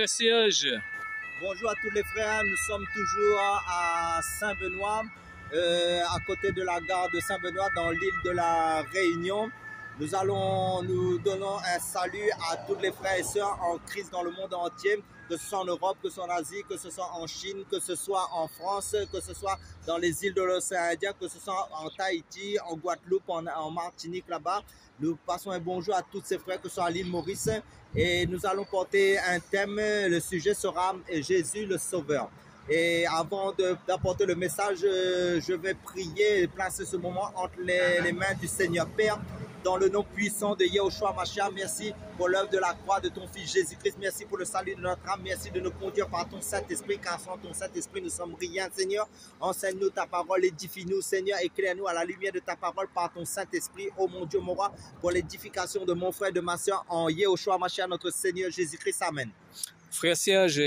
Serge. Bonjour à tous les frères, nous sommes toujours à Saint-Benoît, à côté de la gare de Saint-Benoît dans l'île de la Réunion. Nous donnons un salut à tous les frères et sœurs en Christ dans le monde entier, que ce soit en Europe, que ce soit en Asie, que ce soit en Chine, que ce soit en France, que ce soit dans les îles de l'océan Indien, que ce soit en Tahiti, en Guadeloupe, en Martinique là-bas. Nous passons un bonjour à tous ces frères, que ce soit à l'île Maurice. Et nous allons porter un thème, le sujet sera Jésus le Sauveur. Et avant d'apporter le message, je vais prier et placer ce moment entre les mains du Seigneur. Père, dans le nom puissant de Yahushua Mashiach, merci pour l'œuvre de la croix de ton Fils Jésus-Christ. Merci pour le salut de notre âme. Merci de nous conduire par ton Saint-Esprit, car sans ton Saint-Esprit, nous sommes rien, Seigneur. Enseigne-nous ta parole, édifie-nous, Seigneur. Éclaire-nous à la lumière de ta parole par ton Saint-Esprit, ô mon Dieu, mon roi, pour l'édification de mon frère et de ma soeur en Yahushua Mashiach, notre Seigneur Jésus-Christ. Amen. Frère Serge,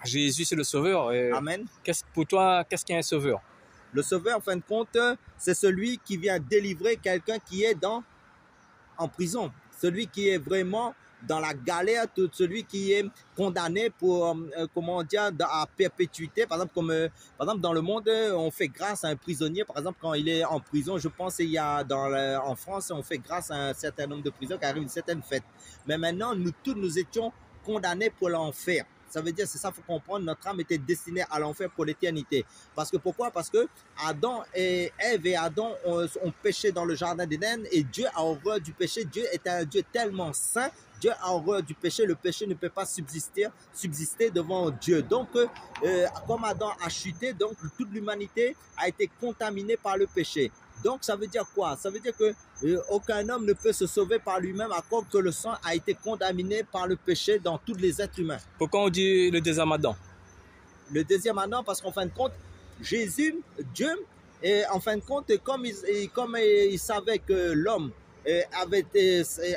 Jésus c'est le Sauveur. Amen. Pour toi, qu'est-ce qu'est un Sauveur? Le Sauveur, en fin de compte, c'est celui qui vient délivrer quelqu'un qui est en prison. Celui qui est vraiment dans la galère, celui qui est condamné pour, à perpétuité. Par exemple, dans le monde, on fait grâce à un prisonnier. Par exemple, quand il est en prison, je pense qu'il y a en France, on fait grâce à un certain nombre de prisons qui arrivent une certaine fête. Mais maintenant, nous tous, nous étions condamnés pour l'enfer. Ça veut dire, c'est ça, il faut comprendre, notre âme était destinée à l'enfer pour l'éternité. Parce que pourquoi? Parce que Adam et Ève et Adam ont péché dans le jardin d'Éden et Dieu a horreur du péché. Dieu est un Dieu tellement saint. Dieu a horreur du péché. Le péché ne peut pas subsister devant Dieu. Donc, comme Adam a chuté, donc toute l'humanité a été contaminée par le péché. Donc, ça veut dire quoi? Ça veut dire que aucun homme ne peut se sauver par lui-même à cause que le sang a été contaminé par le péché dans tous les êtres humains. Pourquoi on dit le deuxième Adam? Le deuxième Adam, parce qu'en fin de compte, Jésus, Dieu, et en fin de compte, comme il savait que l'homme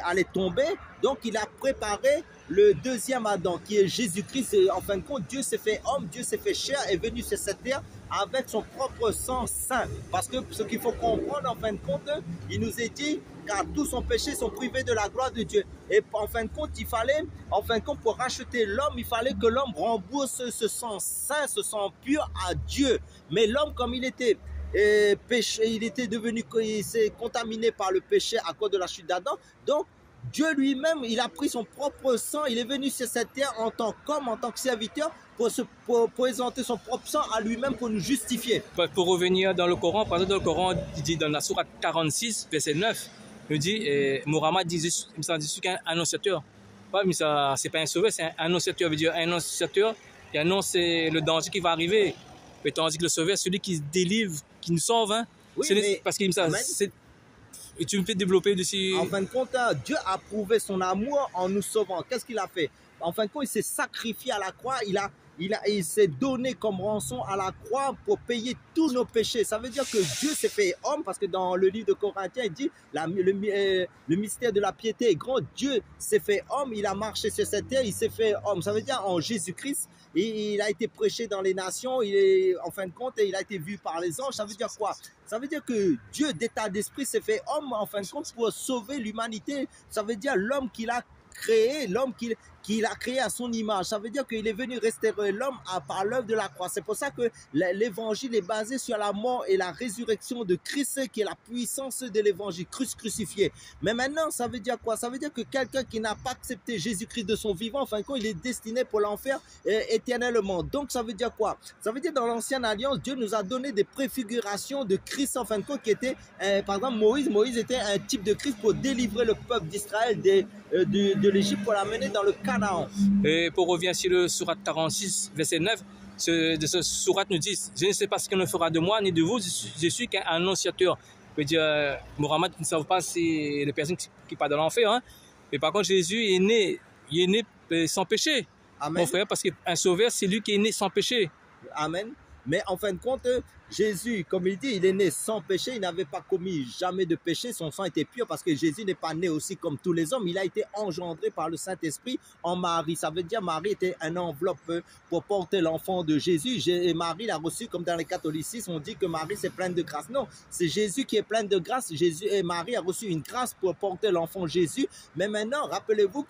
allait tomber, donc il a préparé le deuxième Adam, qui est Jésus-Christ. En fin de compte, Dieu s'est fait homme, Dieu s'est fait chair, est venu sur cette terre avec son propre sang saint. Parce que ce qu'il faut comprendre, en fin de compte, il nous est dit car tous son péché sont privés de la gloire de Dieu. Et en fin de compte, pour racheter l'homme, il fallait que l'homme rembourse ce sang saint, ce sang pur à Dieu. Mais l'homme, comme il était il s'est contaminé par le péché à cause de la chute d'Adam. Donc, Dieu lui-même, il a pris son propre sang, il est venu sur cette terre en tant qu'homme, en tant que serviteur, pour présenter son propre sang à lui-même pour nous justifier. Pour revenir dans le Coran, par exemple, dans le Coran, il dit dans la sourate 46, verset 9, il dit, Mohammed dit, il me dit qu'un annonciateur. Pas, mais ça, c'est pas un sauveur, c'est un annonciateur. Veut dire un annonciateur qui annonce le danger qui va arriver. Mais tandis que le sauveur, celui qui se délivre, qui nous sauve, hein. Oui, parce qu'il me dit, et tu me fais développer dessus. En fin de compte, Dieu a prouvé son amour en nous sauvant. Qu'est-ce qu'il a fait? En fin de compte, il s'est sacrifié à la croix. Il s'est donné comme rançon à la croix pour payer tous nos péchés. Ça veut dire que Dieu s'est fait homme, parce que dans le livre de Corinthiens, il dit le mystère de la piété est grand. Dieu s'est fait homme, il a marché sur cette terre, il s'est fait homme. Ça veut dire en Jésus-Christ, il a été prêché dans les nations, en fin de compte, il a été vu par les anges. Ça veut dire quoi? Ça veut dire que Dieu, d'état d'esprit, s'est fait homme, en fin de compte, pour sauver l'humanité. Ça veut dire l'homme qu'il a créé, l'homme qu'il a créé à son image. Ça veut dire qu'il est venu restaurer l'homme par l'œuvre de la croix. C'est pour ça que l'évangile est basé sur la mort et la résurrection de Christ, qui est la puissance de l'évangile, Christ crucifié. Mais maintenant, ça veut dire quoi? Ça veut dire que quelqu'un qui n'a pas accepté Jésus-Christ de son vivant, en fin de compte, il est destiné pour l'enfer éternellement. Donc, ça veut dire quoi? Ça veut dire dans l'ancienne alliance, Dieu nous a donné des préfigurations de Christ, en fin de compte, qui était, par exemple, Moïse était un type de Christ pour délivrer le peuple d'Israël de l'Égypte, pour l'amener dans le Canaan. Et pour revenir sur le sourate 46, verset 9, ce sourate nous dit, je ne sais pas ce qu'on fera de moi ni de vous, je suis qu'un annonciateur. Je veux dire, Mohammed ne savent pas si les personnes qui partent dans l'enfer, hein. Mais par contre, Jésus est né sans péché. Amen. Mon frère, parce qu'un sauveur, c'est lui qui est né sans péché. Amen. Mais en fin de compte, Jésus, comme il dit, il est né sans péché, il n'avait pas commis jamais de péché, son sang était pur parce que Jésus n'est pas né aussi comme tous les hommes, il a été engendré par le Saint-Esprit en Marie. Ça veut dire Marie était une enveloppe pour porter l'enfant de Jésus. Et Marie l'a reçu comme dans les catholicismes, on dit que Marie c'est pleine de grâce. Non, c'est Jésus qui est plein de grâce. Jésus et Marie a reçu une grâce pour porter l'enfant Jésus. Mais maintenant, rappelez-vous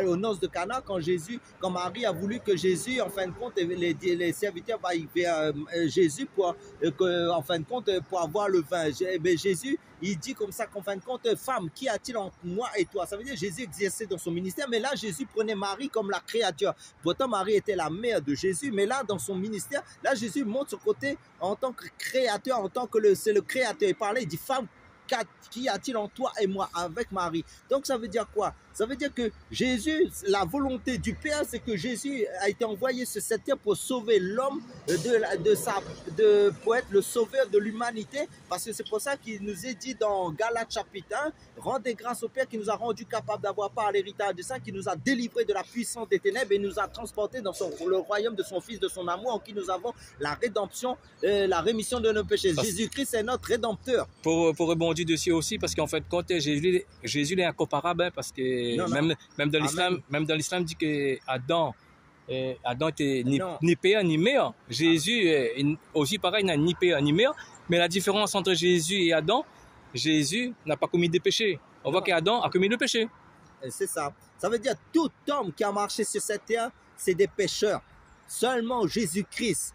aux noces de Cana, quand Marie a voulu que Jésus, en fin de compte, les serviteurs vers Jésus pour en fin de compte, pour avoir le vin. Jésus, il dit comme ça qu'en fin de compte, femme, qui a-t-il entre moi et toi? Ça veut dire Jésus exerçait dans son ministère, mais là, Jésus prenait Marie comme la créature. Pourtant, Marie était la mère de Jésus, mais là, dans son ministère, là, Jésus montre son côté en tant que créateur, en tant que c'est le créateur. Il parlait, il dit, femme, qui a-t-il en toi et moi avec Marie? Donc ça veut dire quoi? Ça veut dire que Jésus, la volonté du Père, c'est que Jésus a été envoyé sur cette terre pour sauver l'homme pour être le sauveur de l'humanité. Parce que c'est pour ça qu'il nous est dit dans Galates chapitre 1, rendez grâce au Père qui nous a rendu capables d'avoir part à l'héritage du Saint, qui nous a délivrés de la puissance des ténèbres et nous a transportés dans le royaume de son Fils, de son amour, en qui nous avons la rédemption, la rémission de nos péchés. Jésus-Christ est notre rédempteur. Pour rebondir dessus aussi, parce qu'en fait, quand Jésus est incomparable, hein, parce que même dans l'islam dit que Adam était ni père ni mère. Jésus aussi pareil, n'a ni père ni mère. Mais la différence entre Jésus et Adam, Jésus n'a pas commis de péché. On voit qu'Adam a commis le péché. C'est ça. Ça veut dire tout homme qui a marché sur cette terre, c'est des pécheurs. Seulement Jésus-Christ,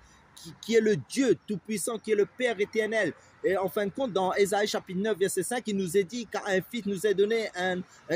qui est le Dieu Tout-Puissant, qui est le Père éternel. Et en fin de compte, dans Ésaïe chapitre 9, verset 5, il nous est dit quand un fils nous est donné,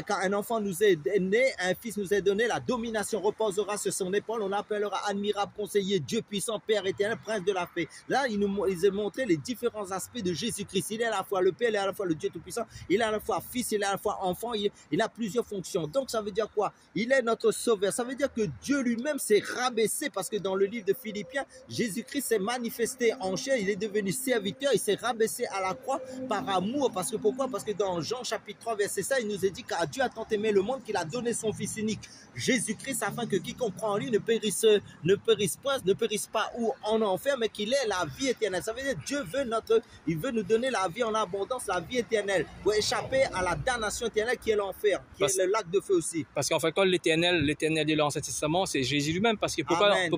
quand un enfant nous est né, un fils nous est donné, la domination reposera sur son épaule, on l'appellera admirable conseiller, Dieu puissant, Père éternel, prince de la paix. Là, il nous a montré les différents aspects de Jésus-Christ. Il est à la fois le Père, il est à la fois le Dieu Tout-Puissant, il est à la fois fils, il est à la fois enfant, il a plusieurs fonctions. Donc, ça veut dire quoi? Il est notre sauveur. Ça veut dire que Dieu lui-même s'est rabaissé parce que dans le livre de Philippiens, Jésus-Christ s'est manifesté en chair, il est devenu serviteur, il s'est rabaissé à la croix par amour. Parce que pourquoi? Parce que dans Jean chapitre 3 verset 5, il nous est dit car Dieu a tant aimé le monde qu'il a donné son Fils unique, Jésus-Christ, afin que quiconque croit en lui ne périsse pas ou en enfer, mais qu'il ait la vie éternelle. Ça veut dire Dieu il veut nous donner la vie en abondance, la vie éternelle, pour échapper à la damnation éternelle qui est l'enfer, qui est le lac de feu aussi. Parce qu'en fait, quand l'éternel de l'Ancien Testament, c'est Jésus lui-même. Parce que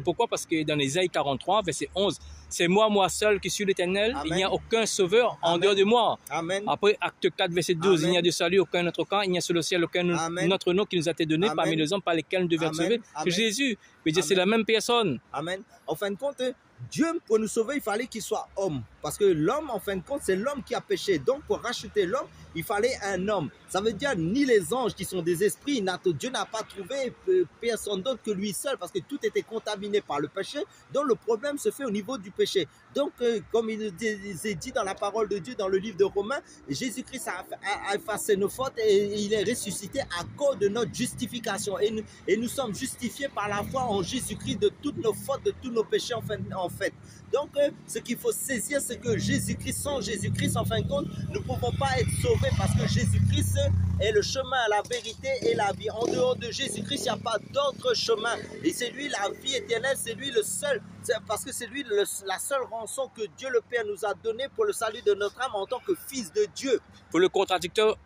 pourquoi? Parce que dans Ésaïe 43 verset 11, c'est moi seul qui suis l'éternel, il n'y a aucun sauveur en dehors de moi. Amen. Après, acte 4, verset 12, il n'y a de salut, aucun autre camp, il n'y a sur le ciel aucun autre nom qui nous a été donné parmi les hommes par lesquels nous devions être sauvés. C'est Jésus. C'est la même personne. Amen. En fin de compte, Dieu, pour nous sauver, il fallait qu'il soit homme. Parce que l'homme, en fin de compte, c'est l'homme qui a péché. Donc, pour racheter l'homme, il fallait un homme. Ça veut dire ni les anges qui sont des esprits, Dieu n'a pas trouvé personne d'autre que lui seul parce que tout était contaminé par le péché. Donc, le problème se fait au niveau du péché. Donc, comme il est dit dans la parole de Dieu, dans le livre de Romains, Jésus-Christ a effacé nos fautes et il est ressuscité à cause de notre justification. Et nous sommes justifiés par la foi en Jésus-Christ de toutes nos fautes, de tous nos péchés en fait. Donc, ce qu'il faut saisir, c'est que Jésus-Christ, sans Jésus-Christ, en fin de compte, nous ne pouvons pas être sauvés parce que Jésus-Christ est le chemin, la vérité et la vie. En dehors de Jésus-Christ, il n'y a pas d'autre chemin. Et c'est lui la vie éternelle, c'est lui le seul, parce que c'est lui la seule rançon que Dieu le Père nous a donnée pour le salut de notre âme en tant que fils de Dieu. Pour le contradicteur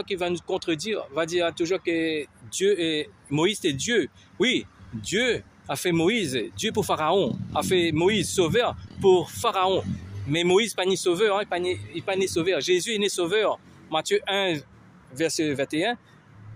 qui va nous contredire, va dire toujours que Moïse est Dieu. Oui, Dieu a fait Moïse, Dieu pour Pharaon, a fait Moïse sauveur pour Pharaon. Mais Moïse n'est pas né sauveur, il n'est pas né sauveur. Jésus est né sauveur. Matthieu 1, verset 21.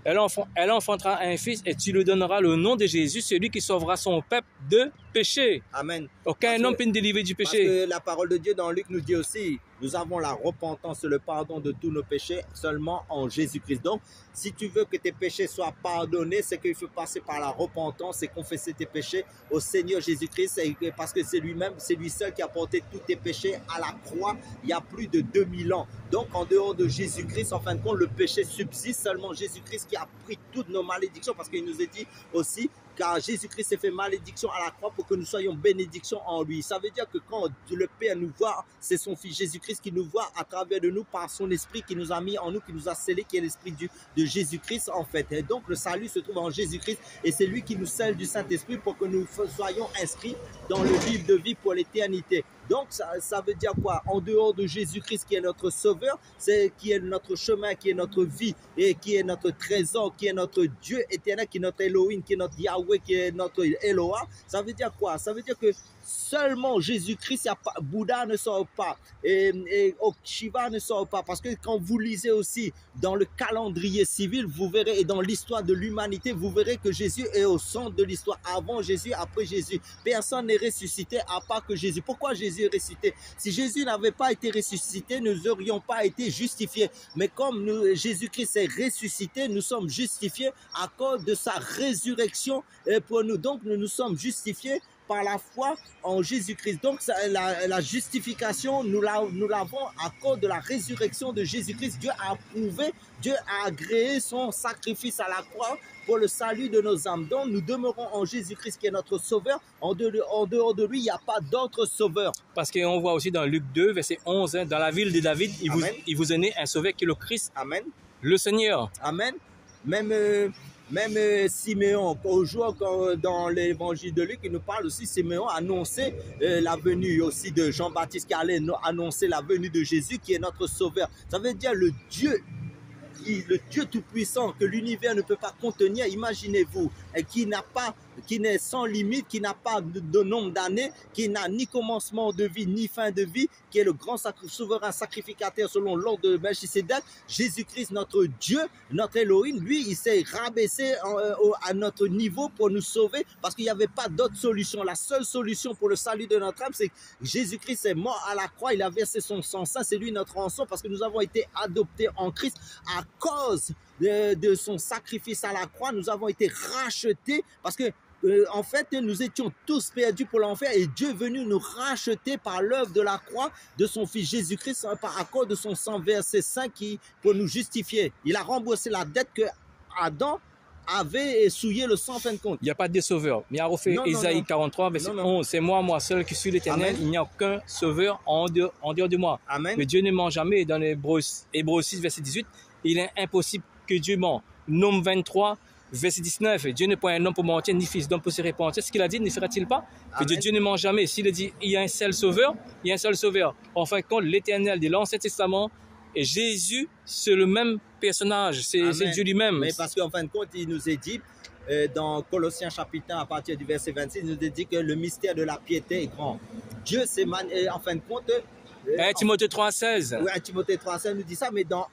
Elle enfantera un fils et tu lui donneras le nom de Jésus, celui qui sauvera son peuple de péché. Amen. Aucun homme peut nous délivrer du péché. Parce que la parole de Dieu dans Luc nous dit aussi, nous avons la repentance et le pardon de tous nos péchés seulement en Jésus-Christ. Donc, si tu veux que tes péchés soient pardonnés, c'est qu'il faut passer par la repentance et confesser tes péchés au Seigneur Jésus-Christ, parce que c'est lui-même, c'est lui seul qui a porté tous tes péchés à la croix il y a plus de 2000 ans. Donc, en dehors de Jésus-Christ, en fin de compte, le péché subsiste, seulement Jésus-Christ qui a pris toutes nos malédictions, parce qu'il nous est dit aussi, car Jésus-Christ s'est fait malédiction à la croix pour que nous soyons bénédiction en lui. Ça veut dire que quand le Père nous voit, c'est son Fils Jésus-Christ qui nous voit à travers de nous par son esprit qui nous a mis en nous, qui nous a scellé, qui est l'esprit de Jésus-Christ en fait. Et donc le salut se trouve en Jésus-Christ et c'est lui qui nous scelle du Saint-Esprit pour que nous soyons inscrits dans le livre de vie pour l'éternité. Donc, ça veut dire quoi? En dehors de Jésus-Christ qui est notre sauveur, qui est notre chemin, qui est notre vie et qui est notre trésor, qui est notre Dieu éternel, qui est notre Elohim, qui est notre Yahweh, qui est notre Eloah. Ça veut dire quoi? Ça veut dire que seulement Jésus-Christ, Bouddha ne sort pas et Shiva ne sort pas. Parce que quand vous lisez aussi dans le calendrier civil, vous verrez, et dans l'histoire de l'humanité, vous verrez que Jésus est au centre de l'histoire. Avant Jésus, après Jésus. Personne n'est ressuscité à part que Jésus. Pourquoi Jésus est ressuscité? Si Jésus n'avait pas été ressuscité, nous n'aurions pas été justifiés. Mais comme Jésus-Christ est ressuscité, nous sommes justifiés à cause de sa résurrection pour nous. Donc, nous nous sommes justifiés par la foi en Jésus-Christ. Donc, la justification, nous l'avons à cause de la résurrection de Jésus-Christ. Dieu a approuvé, Dieu a agréé son sacrifice à la croix pour le salut de nos âmes. Donc, nous demeurons en Jésus-Christ qui est notre sauveur. En dehors de lui, il n'y a pas d'autre sauveur. Parce qu'on voit aussi dans Luc 2, verset 11, hein, dans la ville de David, il vous est né un sauveur qui est le Christ, Amen. Le Seigneur. Amen. Même Siméon, au jour dans l'évangile de Luc, il nous parle aussi, Siméon annonçait la venue aussi de Jean-Baptiste qui allait annoncer la venue de Jésus qui est notre sauveur. Ça veut dire le Dieu tout-puissant que l'univers ne peut pas contenir, imaginez-vous, et qui n'est sans limite, qui n'a pas de nombre d'années, qui n'a ni commencement de vie, ni fin de vie, qui est le grand souverain sacrificateur selon l'ordre de Melchisédek, Jésus-Christ, notre Dieu, notre Elohim, lui, il s'est rabaissé à notre niveau pour nous sauver parce qu'il n'y avait pas d'autre solution. La seule solution pour le salut de notre âme, c'est que Jésus-Christ est mort à la croix, il a versé son sang saint, c'est lui notre rançon parce que nous avons été adoptés en Christ à cause de son sacrifice à la croix. Nous avons été rachetés parce que en fait, nous étions tous perdus pour l'enfer et Dieu est venu nous racheter par l'œuvre de la croix de son Fils Jésus-Christ à cause de son sang versé saint pour nous justifier. Il a remboursé la dette que Adam avait souillé le sang en fin de compte. Il n'y a pas de sauveur. Mais il a refait Ésaïe 43, verset 11. C'est moi seul qui suis l'Éternel. Il n'y a aucun sauveur en dehors de moi. Amen. Mais Dieu ne ment jamais. Dans Hébreux 6, verset 18, il est impossible que Dieu ment. Nom 23, verset 19, Dieu n'est pas un homme pour mentir, ni fils d'homme pour se repentir. Ce qu'il a dit, ne fera-t-il pas? Que Dieu ne ment jamais. S'il dit, il y a un seul sauveur, il y a un seul sauveur. En fin de compte, l'Éternel de l'Ancien Testament et Jésus, c'est le même personnage. C'est Dieu lui-même. Mais parce qu'en fin de compte, il nous est dit, dans Colossiens chapitre 1, à partir du verset 26, il nous est dit que le mystère de la piété est grand. Dieu s'est en fin de compte... 1 Timothée 3,16. Oui, 1 Timothée 3,16 nous dit ça, mais dans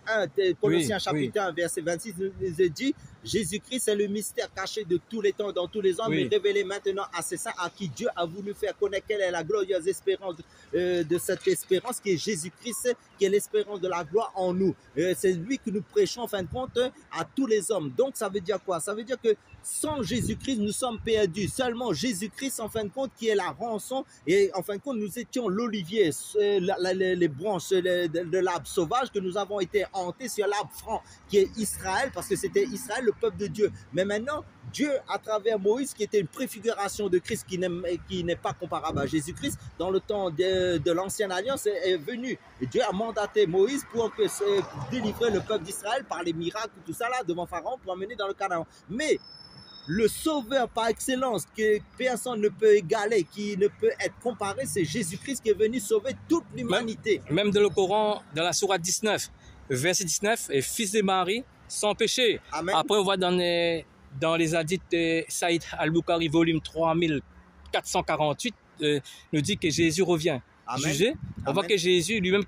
Colossiens chapitre 1, verset 26, nous est dit, Jésus-Christ est le mystère caché de tous les temps, dans tous les hommes, mais révélé maintenant à ses saints, à qui Dieu a voulu faire connaître quelle est la glorieuse espérance de cette espérance qui est Jésus-Christ, qui est l'espérance de la gloire en nous. C'est lui que nous prêchons en fin de compte à tous les hommes. Donc ça veut dire quoi? Ça veut dire que sans Jésus-Christ, nous sommes perdus. Seulement Jésus-Christ, en fin de compte, qui est la rançon. Et en fin de compte, nous étions l'olivier, les branches de l'arbre sauvage, que nous avons été hantés sur l'arbre franc, qui est Israël, parce que c'était Israël, le peuple de Dieu. Mais maintenant, Dieu, à travers Moïse, qui était une préfiguration de Christ, qui n'est pas comparable à Jésus-Christ, dans le temps de l'ancienne alliance, est venu. Et Dieu a mandaté Moïse pour délivrer le peuple d'Israël par les miracles, tout ça là, devant Pharaon, pour emmener dans le Canaan. Mais le sauveur par excellence que personne ne peut égaler, qui ne peut être comparé, c'est Jésus-Christ qui est venu sauver toute l'humanité. Même dans le Coran, dans la sourate 19, verset 19, et fils de Marie, sans péché. Amen. Après, on voit dans les hadiths de Saïd al-Bukhari, volume 3448, nous dit que Jésus revient. Amen. Juger. On voit que Jésus lui-même,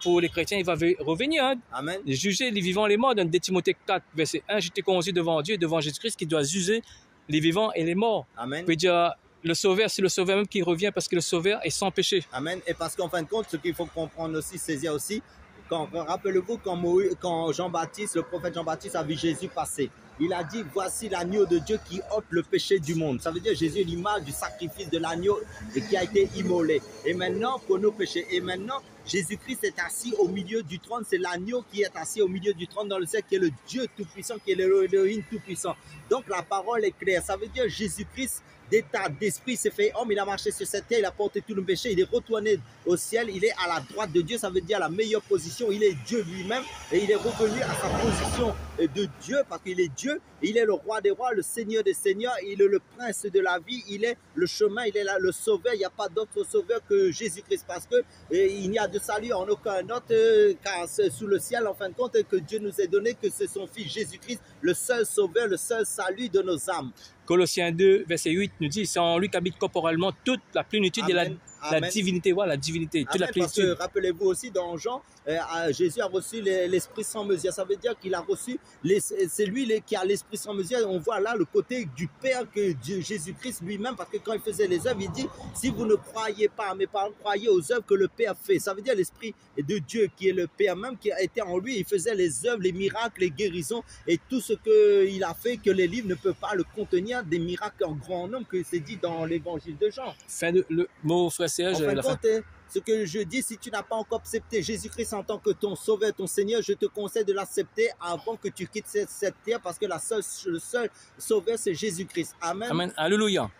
pour les chrétiens, il va revenir. Hein, Amen. Juger les vivants et les morts. Dans 2 Timothée 4, verset 1, j'étais conduit devant Dieu, devant Jésus-Christ, qui doit juger les vivants et les morts. Amen. Peut dire, le sauveur, c'est le sauveur même qui revient parce que le sauveur est sans péché. Amen. Et parce qu'en fin de compte, ce qu'il faut comprendre aussi, saisir aussi, rappelez-vous quand Jean-Baptiste, le prophète Jean-Baptiste a vu Jésus passer, il a dit, voici l'agneau de Dieu qui ôte le péché du monde. Ça veut dire Jésus est l'image du sacrifice de l'agneau qui a été immolé. Et maintenant, pour nos péchés. Et maintenant, Jésus-Christ est assis au milieu du trône. C'est l'agneau qui est assis au milieu du trône dans le ciel, qui est le Dieu tout-puissant, qui est l'Élohim tout-puissant. Donc la parole est claire. Ça veut dire Jésus-Christ d'état d'esprit, il s'est fait homme, il a marché sur cette terre, il a porté tous nos péchés, il est retourné au ciel, il est à la droite de Dieu, ça veut dire la meilleure position, il est Dieu lui-même et il est revenu à sa position de Dieu parce qu'il est Dieu, il est le roi des rois, le seigneur des seigneurs, il est le prince de la vie, il est le chemin, il est là, le sauveur, il n'y a pas d'autre sauveur que Jésus-Christ parce que il n'y a de salut en aucun autre car sous le ciel en fin de compte que Dieu nous a donné que c'est son fils Jésus-Christ, le seul sauveur, le seul salut de nos âmes. Colossiens 2, verset 8 nous dit, c'est en lui qu'habite corporellement toute la plénitude de la divinité. Voilà, la divinité, toute la plénitude. Parce que rappelez-vous aussi dans Jean, Jésus a reçu l'esprit sans mesure. Ça veut dire qu'il a reçu, c'est lui qui a l'esprit sans mesure. On voit là le côté du Père que Jésus-Christ lui-même, parce que quand il faisait les œuvres, il dit, si vous ne croyez pas à mes paroles, croyez aux œuvres que le Père fait. Ça veut dire l'esprit de Dieu qui est le Père même, qui était en lui. Il faisait les œuvres, les miracles, les guérisons et tout ce qu'il a fait que les livres ne peuvent pas le contenir, des miracles en grand nombre que c'est dit dans l'évangile de Jean. Fin de le mot, frère Serge. En fin de compte, ce que je dis, si tu n'as pas encore accepté Jésus-Christ en tant que ton sauveur, ton Seigneur, je te conseille de l'accepter avant que tu quittes cette terre parce que le seul sauveur, c'est Jésus-Christ. Amen. Amen. Alléluia.